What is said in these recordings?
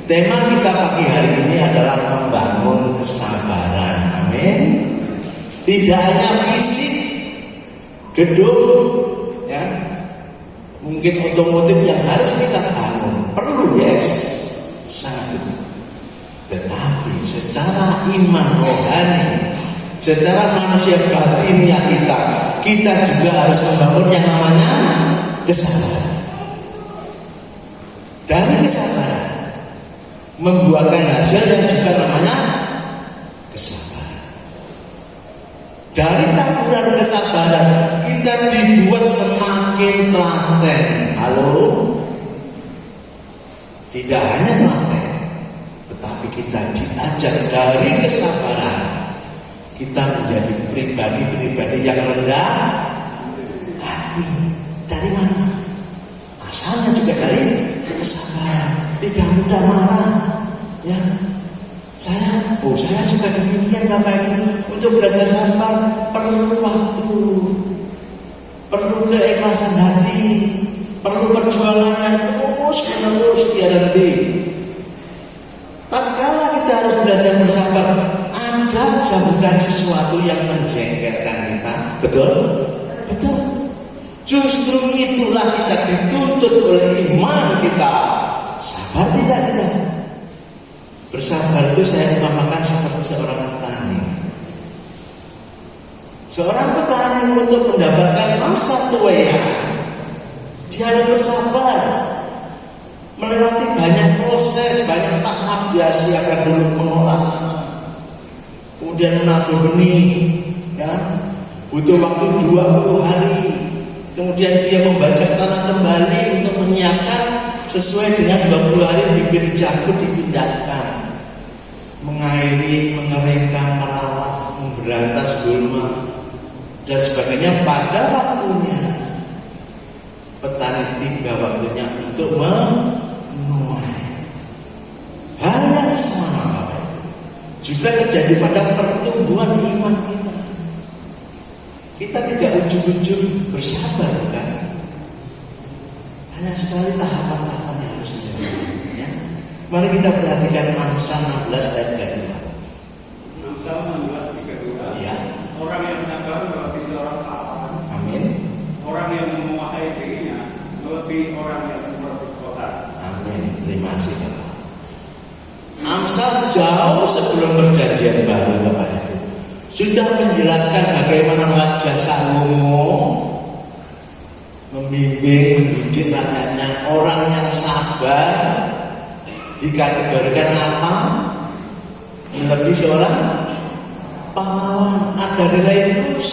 Tema kita pagi hari ini adalah membangun kesabaran. Amin. Tidak hanya fisik, gedung, ya, mungkin otomotif yang harus kita bangun, perlu, yes, sangat. Tetapi secara iman rohani, secara manusia batinnya kita juga harus membangun yang namanya kesabaran. Dari kesabaran membuahkan hasil yang juga namanya kesabaran. Dari taburan kesabaran kita dibuat semakin telaten. Halo, tidak hanya telaten, tetapi kita diajar dari kesabaran kita menjadi pribadi-pribadi yang rendah hati. Dari mana? Asalnya juga dari kesabaran. Tidak mudah marah, ya. Saya juga demikian Bapak Ibu. Untuk belajar sabar perlu waktu, perlu keikhlasan hati, perlu perjuangan yang terus menerus tiada henti. Tatkala kita harus belajar bersabar, ada bukan sesuatu yang menjengkelkan kita, betul? Betul. Justru itulah kita dituntut oleh iman kita. Sabar tidak kita. Bersabar itu saya umpamakan seperti seorang petani. Seorang petani untuk mendapatkan masa tuaian, dia harus bersabar, melewati banyak proses, banyak tahap. Dia siapkan dulu mengolah tanah, kemudian menabur benih, ya, butuh waktu 20 hari. Kemudian dia membajak tanah kembali untuk menyiapkan sesuai dengan 20 hari diberi campur, dipindahkan, mengairi, mengeringkan, merawat, memberantas gulma dan sebagainya. Pada waktunya petani tiba waktunya untuk menuai. Hal yang sama juga terjadi pada pertumbuhan iman kita. Kita tidak ujug-ujug bersabar, kan? Hanya sekali tahapan-tahapan yang harus dilalui, ya. Mari kita perhatikan Amsal 16 ayat 32. Amsal 16 ayat 32. Ya. Orang yang sabar melebihi seorang pahlawan. Amin. Orang yang menguasai dirinya melebihi orang yang berkota. Amin. Terima kasih Bapak. Amsal jauh sebelum perjanjian baru Bapak Ibu sudah menjelaskan bagaimana Raja Salomo membimbing, mendidik rakyatnya. Orang yang sabar dikategorikan apa? Melebihi seorang pahlawan. Ada nilai plus,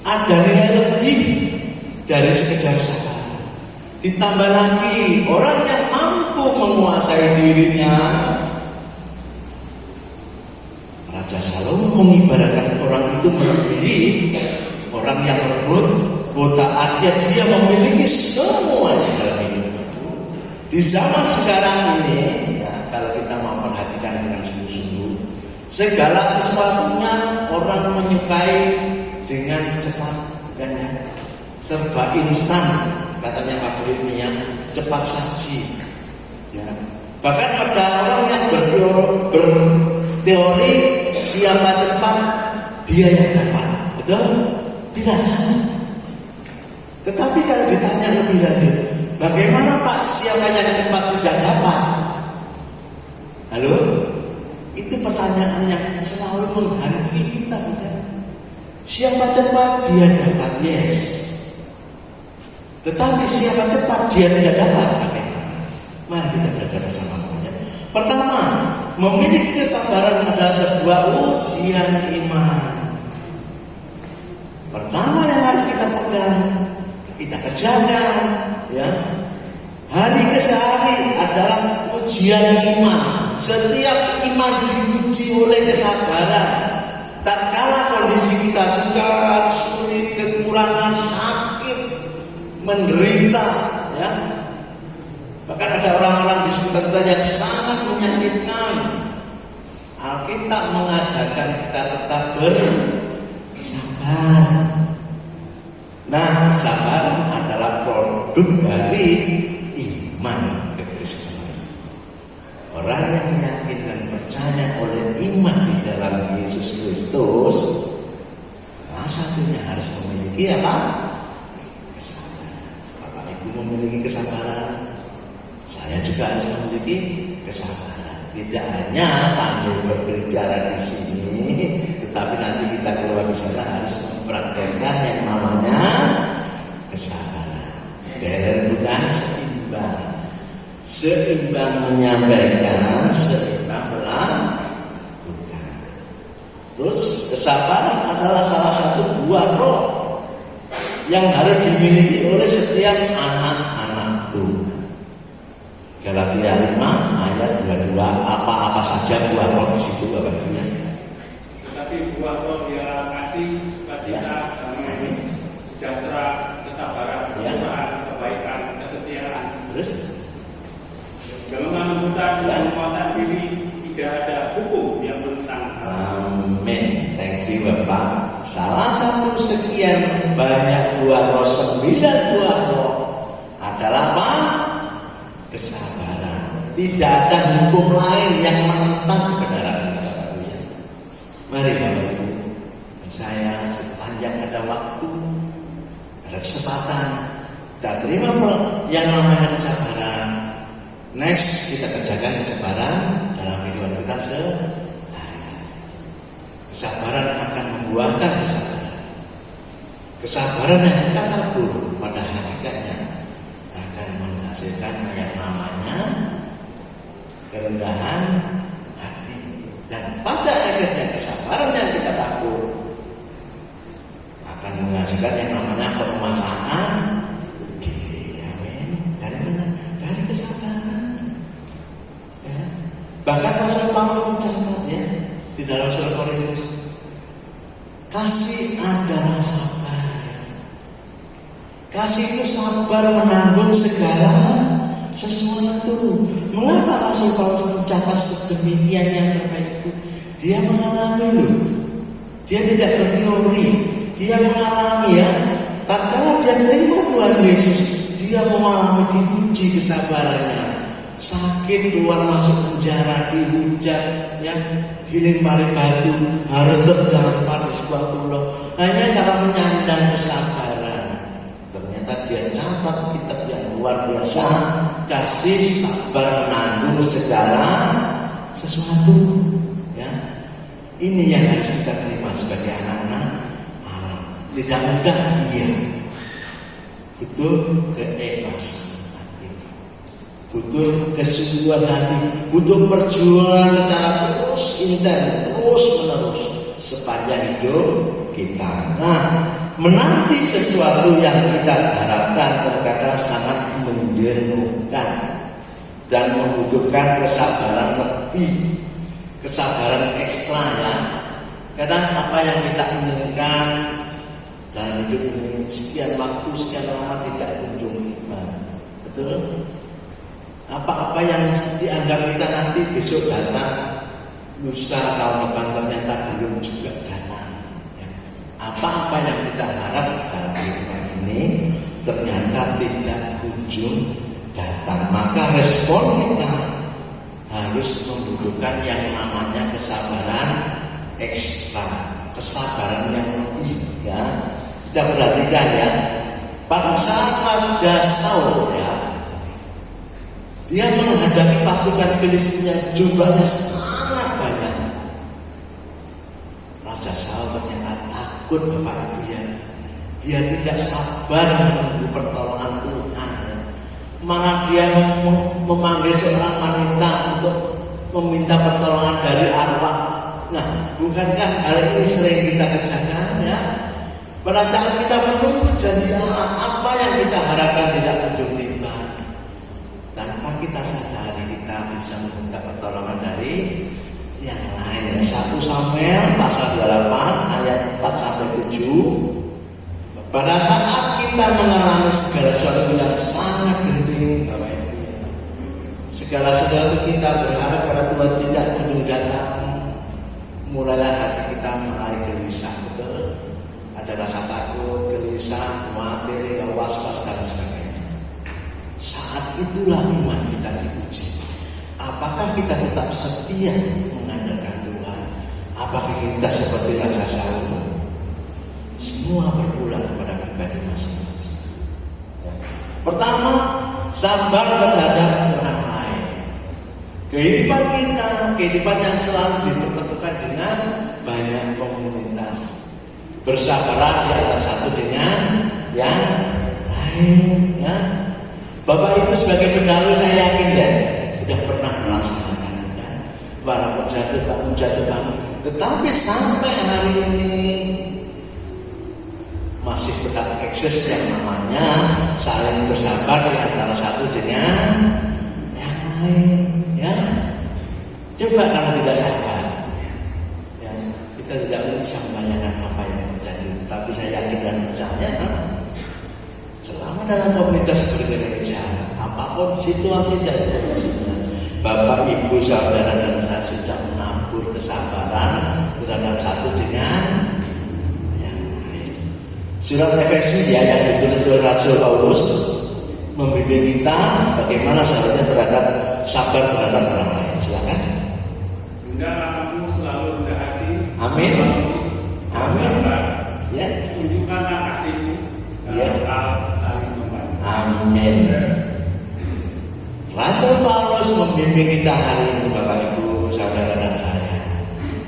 ada nilai lebih dari sekedar sabar. Ditambah lagi orang yang mampu menguasai dirinya. Raja Salomo mengibaratkan orang itu melebihi orang yang lembut, kota artinya dia memiliki semuanya dalam hidup. Di zaman sekarang ini, ya, kalau kita mau perhatikan dengan sungguh-sungguh, segala sesuatunya orang menyukai dengan cepat, kan, ya? Serba instan, katanya Pak Ritmia, cepat saji, ya. Bahkan ada orang yang berteori siapa cepat dia yang dapat, betul? Tidak salah. Tetapi kalau ditanya lebih lanjut, bagaimana Pak siapa yang cepat tidak dapat? Halo? Itu pertanyaan yang selalu menghantui kita, bukan? Siapa cepat dia dapat, yes. Tetapi siapa cepat dia tidak dapat, bagaimana? Mari kita belajar bersama-sama. Pertama, memiliki kesabaran adalah sebuah ujian iman. Pertama yang harus kita pegang, kita kerjakan, ya. Hari ke hari adalah ujian iman. Setiap iman diuji oleh kesabaran. Tatkala kondisi kita sukar, sulit, kekurangan, sakit, menderita, ya. Bahkan ada orang-orang di sekitar kita yang sangat menyakitkan. Alkitab mengajarkan kita tetap bersabar. Nah, sabar adalah produk dari iman kekristenan. memiliki apa? Kesabaran. Bapak Ibu memiliki kesabaran, saya juga harus memiliki kesabaran. Tidak hanya pandai berbicara di sini, tetapi nanti kita keluar di sana harus mempraktekkan yang namanya kesabaran. Balance bukan seimbang. Seimbang menyampaikan, seimbang melakukan. Terus kesabaran adalah salah satu buah roh yang harus dimiliki oleh setiap anak-anak Tuhan. Galatia 5 ayat 22, apa-apa saja buah roh di situ Bapak Ibu. Tetapi buah roh ialah kasih, sukacita, damai, sejahtera, kesabaran, ketakwaan, kebaikan, kesetiaan. Terus Dalam memutar dan menguasai diri, tidak ada hukum yang menentang. amin. Thank you Bapak. Salah satu sekian banyak buah roh, 9 buah roh adalah apa? Kesabaran. Tidak ada hukum lain yang menentang kebenaran. Mari Bapak Ibu, saya sepanjang ada waktu, ada kesempatan, kita terima yang namanya kesabaran. Next, kita kerjakan kesabaran dalam kehidupan kita sehari-hari. Kesabaran akan membuahkan kesabaran. Kesabaran yang kita kabur pada hakikatnya akan menghasilkan yang namanya kerendahan hati. Dan pada akhirnya kesabaran yang kita kabur akan menghasilkan yang namanya penguasaan diri. Amin. Dari mana? Dari kesabaran. Bahkan Rasul Paulus mencatat ya di dalam surat Korintus, kasih adalah sabar. Kasih itu sabar menanggung segala sesuatu. Mengapa Rasul Paulus mencatat sedemikian yang terbaik itu? Dia mengalami loh. Dia tidak berteori. Dia mengalami ya. Tatkala dia terima Tuhan Yesus, dia mengalami diuji kesabarannya. Sakit, keluar masuk penjara, dihujat, ya, dilempari batu, harus terdampar di sebuah pulau. Hanya karena menyandang kesabaran. Ternyata dia catat kitab yang luar biasa, kasih sabar menanggung segala sesuatu. Ya, ini yang harus kita terima sebagai anak-anak Allah. Tidak mudah, iya. Betul keikhlasan. Butuh kesungguhan hati, butuh perjuangan secara terus intens, terus menerus sepanjang hidup kita. Nah, menanti sesuatu yang kita harapkan terkadang sangat menjenuhkan dan membutuhkan kesabaran lebih, kesabaran ekstra ya. Kadang apa yang kita inginkan dalam hidup ini sekian waktu, sekian lama tidak kunjung tiba. Betul? Apa-apa yang dianggap kita nanti besok datang, lusa tahun depan ternyata belum juga datang. Ya. Apa-apa yang kita harap dalam kehidupan ini ternyata tidak kunjung datang. Maka respon kita harus membutuhkan yang namanya kesabaran ekstra, kesabaran yang lebih. Ya. Kita perhatikan ya, pada saat Raja Saul ya, dia menghadapi pasukan Filistin yang jumlahnya sangat banyak. Raja Saul ternyata takut Bapak Ibu ya. Dia tidak sabar menunggu pertolongan Tuhan. Malah dia memanggil seorang wanita untuk meminta pertolongan dari arwah. Nah, bukankah hal ini sering kita kerjakan ya? Pada saat kita menunggu janji Allah, apa yang kita harapkan tidak kunjung tiba. Tanpa kita sadari kita bisa meminta pertolongan dari yang lain. 1 Samuel pasal 28 ayat 4 sampai 7. Pada saat kita mengalami segala sesuatu yang sangat genting, Bapak Ibu, segala sesuatu kita berharap pada Tuhan tidak kunjung datang, mulailah hati kita mulai gelisah, betul? Ada rasa takut, gelisah, khawatir, was-was dan sebagainya. Saat itulah iman kita diuji. Apakah kita tetap setia mengandalkan Tuhan? Apakah kita seperti Raja Saul? semua berpulang kepada pribadi masing-masing. Ya. Pertama, sabar terhadap orang lain. Kehidupan yang selalu dipertemukan dengan banyak komunitas. Bersabarlah di antara satu dengan yang lain. Ya. Bapak Ibu sebagai pendahulu saya yakin ya, sudah pernah melaksanakan ya. Walaupun jatuh bangun, tetapi sampai hari ini masih tetap eksis yang namanya saling bersabar di antara satu dengan yang lain. Ya, coba kalau tidak sabar, ya, kita tidak bisa membayangkan apa yang terjadi. Tapi saya yakin dan percaya, selama dalam komunitas bergereja, apapun situasi dan kondisinya, Bapak, Ibu, saudara dan saudara sudah menabur kesabaran terhadap satu dengan yang lain. Surat Efesus ya yang ditulis oleh Rasul Paulus membimbing kita bagaimana seharusnya terhadap sabar terhadap orang lain. Silakan. Hendaklah kamu selalu rendah hati. Amin. Amin. Ya. Tunjukkanlah kasihmu dalam hal saling membantu. Amin. Rasul Paulus membimbing kita hari ini, Bapak Ibu, saudara dan saya.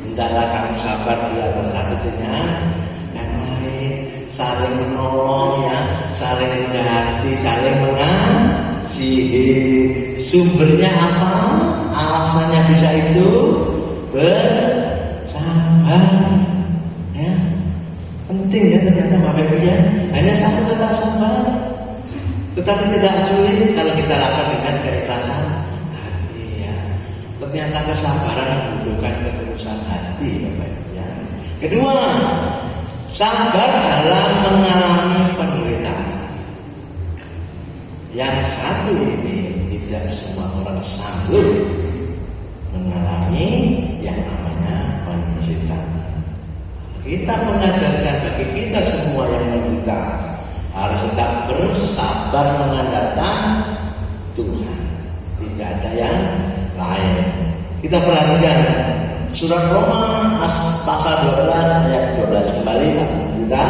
Hendaklah kamu sabar di antara satu dengan yang lain, saling menolong ya, saling rendah hati, saling mengasihi. Sumbernya apa? Alasannya bisa itu bersabar. Ya, penting ya ternyata Bapak Ibu ya. Hanya satu kata sabar. Tetapi tidak sulit kalau kita lakukan dengan keikhlasan hati ya. Ternyata kesabaran membutuhkan ketulusan hati Bapak Ibu ya. Kedua, sabar dalam mengalami penderitaan. Yang satu ini tidak semua orang sanggup mengalami yang namanya penderitaan. Kita mengajarkan bagi kita semua yang menderita harus tetap bersabar mengandalkan Tuhan. Tidak ada yang lain. Kita perhatikan surat Roma pasal 12 ayat 12 kembali kita.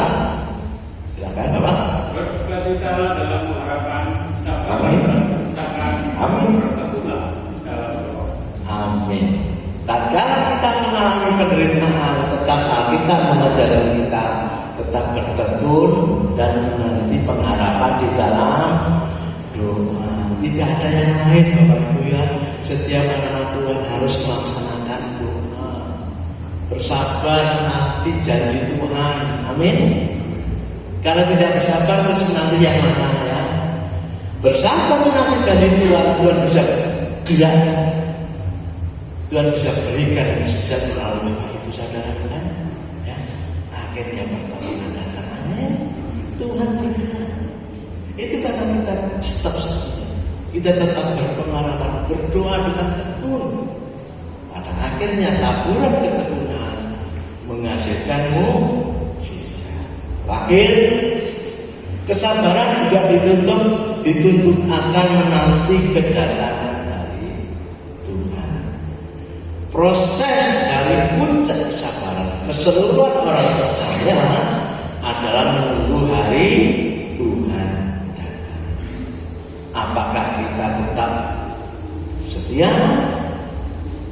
Silakan Bapak. Bersukacitalah dalam pengharapan, sabar Amin. dalam kesusahan, Amin. bertekunlah dalam doa. Amin. Tatkala kita mengalami penderitaan, tetap Alkitab mengajarkan kita tetap bertekun dan menanti pengharapan di dalam doa. Tidak ada yang lain Bapak Ibu ya. Setiap anak Tuhan harus melaksanakan doa. Bersabar nanti janji Tuhan. Amin. Kalau tidak bersabar terus nanti yang mana ya? Bersabar nanti janji Tuhan. Tuhan bisa gerak. Tuhan bisa berikan mukjizat melalui Bapak Ibu saudara kan? Ya. Akhirnya pertolongan datang. Amin. Tuhan bergerak. Itu karena kita tetap saja. Kita tetap berpengalaman berdoa dengan tekun. Pada akhirnya taburan ketekunan menghasilkan mukjizat. Terakhir, kesabaran juga dituntut akan menanti kedatangan dari Tuhan. Proses dari puncak kesabaran keseluruhan orang percaya adalah menunggu hari Tuhan datang. Apakah kita tetap setia?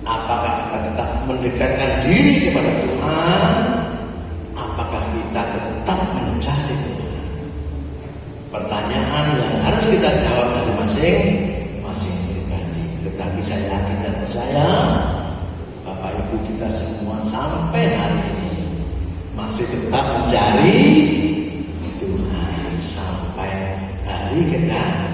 Apakah kita tetap mendekatkan diri kepada Tuhan? Apakah kita tetap mencari Tuhan? Pertanyaan yang harus kita jawab dari masing-masing pribadi. Tetapi saya yakin dan percaya Bapak Ibu kita semua sampai hari ini masih tetap mencari Tuhan sampai hari kedatangan.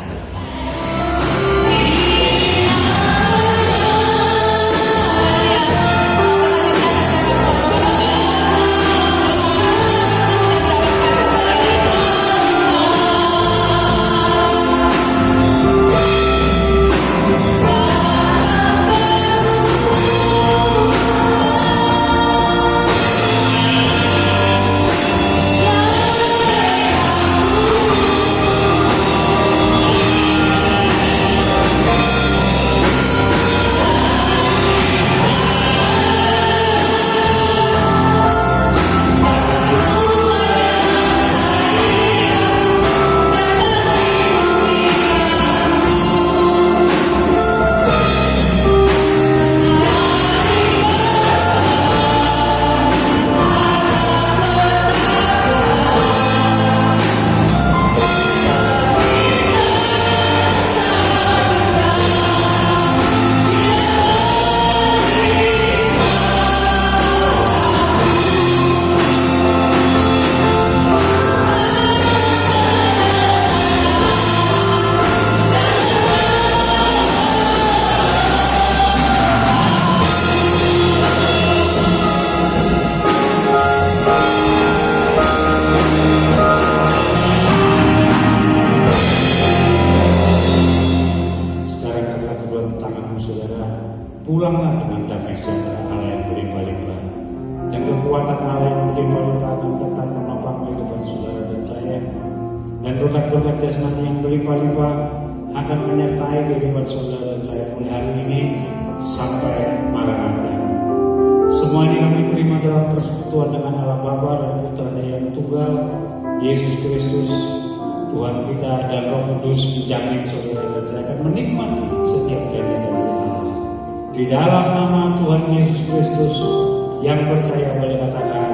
pulanglah dengan damai sejahtera Allah yang berlimpah-limpah dan kekuatan Allah yang berlimpah-limpah akan tetap menopang kehidupan saudara dan saya, dan berkat-berkat jasmani yang berlimpah-limpah akan menyertai kehidupan saudara dan saya mulai hari ini sampai Maranatha. Semua ini kami terima dalam persekutuan dengan Allah Bapa dan Putranya yang tunggal, Yesus Kristus, Tuhan kita, dan Roh Kudus menjamin saudara dan saya akan menikmati setiap janji-janji Allah. Di dalam nama Tuhan Yesus Kristus yang percaya boleh katakan